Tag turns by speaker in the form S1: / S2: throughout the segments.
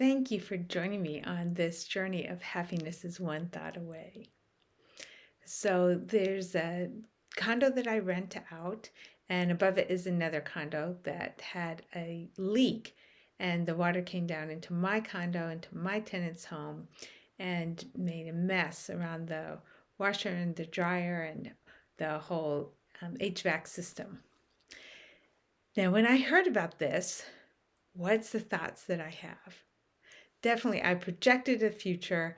S1: Thank you for joining me on this journey of happiness is one thought away. So there's a condo that I rent out, and above it is another condo that had a leak, and the water came down into my condo, into my tenant's home, and made a mess around the washer and the dryer and the whole HVAC system. Now, when I heard about this, what's the thoughts that I have? Definitely, I projected a future.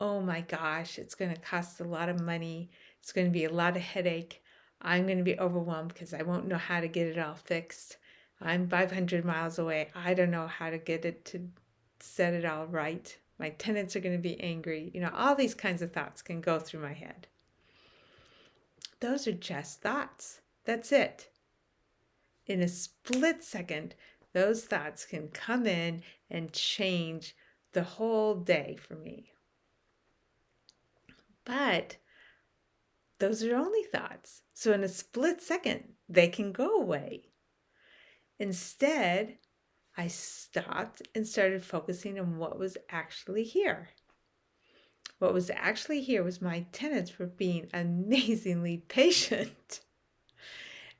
S1: Oh my gosh, it's going to cost a lot of money. It's going to be a lot of headache. I'm going to be overwhelmed because I won't know how to get it all fixed. I'm 500 miles away. I don't know how to get it to set it all right. My tenants are going to be angry. All these kinds of thoughts can go through my head. Those are just thoughts. That's it. In a split second, those thoughts can come in and change the whole day for me. But those are only thoughts. So in a split second, they can go away. Instead, I stopped and started focusing on what was actually here. What was actually here was my tenants were being amazingly patient.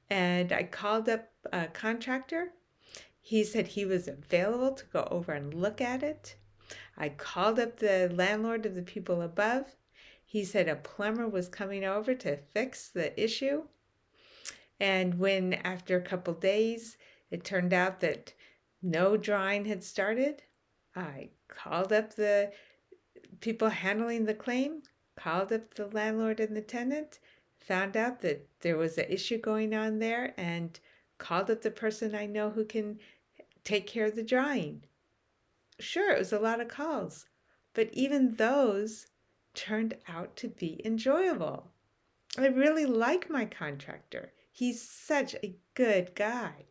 S1: And I called up a contractor. He said he was available to go over and look at it. I called up the landlord of the people above. He said a plumber was coming over to fix the issue. And when, after a couple days, it turned out that no drying had started, I called up the people handling the claim, called up the landlord and the tenant, found out that there was an issue going on there, and called up the person I know who can take care of the drying. Sure, it was a lot of calls, but even those turned out to be enjoyable. I really like my contractor. He's such a good guy.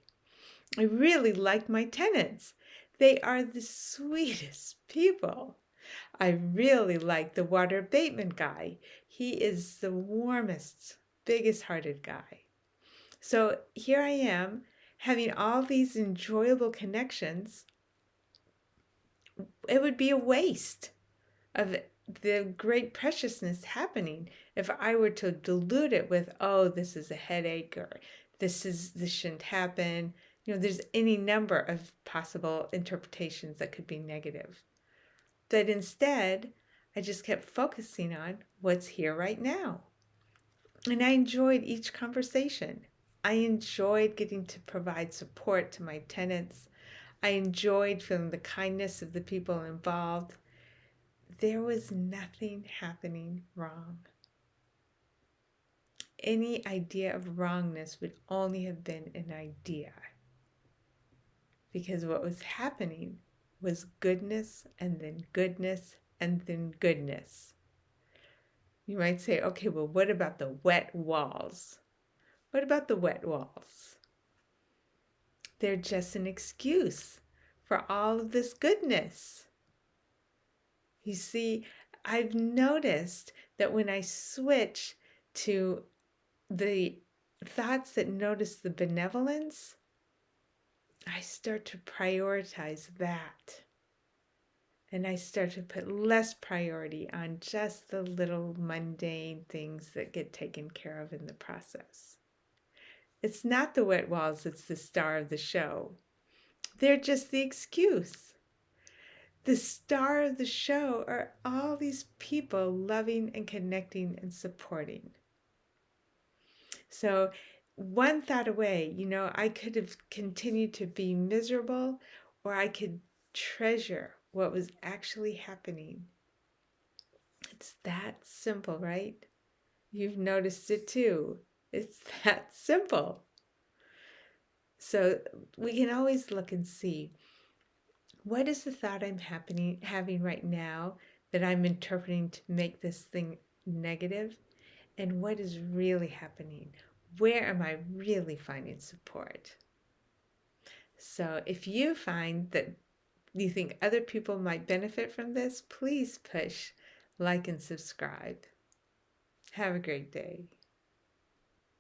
S1: I really like my tenants. They are the sweetest people. I really like the water abatement guy. He is the warmest, biggest hearted guy. So here I am having all these enjoyable connections. It would be a waste of the great preciousness happening if I were to dilute it with, oh, this is a headache, or this shouldn't happen. There's any number of possible interpretations that could be negative. But instead, I just kept focusing on what's here right now. And I enjoyed each conversation. I enjoyed getting to provide support to my tenants. I enjoyed feeling the kindness of the people involved. There was nothing happening wrong. Any idea of wrongness would only have been an idea. Because what was happening was goodness and then goodness and then goodness. You might say, okay, well, what about the wet walls? What about the wet walls? They're just an excuse for all of this goodness. You see, I've noticed that when I switch to the thoughts that notice the benevolence, I start to prioritize that. And I start to put less priority on just the little mundane things that get taken care of in the process. It's not the wet walls that's the star of the show. They're just the excuse. The star of the show are all these people loving and connecting and supporting. So one thought away, I could have continued to be miserable, or I could treasure what was actually happening. It's that simple, right? You've noticed it too. It's that simple. So we can always look and see, what is the thought I'm having right now that I'm interpreting to make this thing negative? And what is really happening? Where am I really finding support? So if you find that you think other people might benefit from this, please push like and subscribe. Have a great day.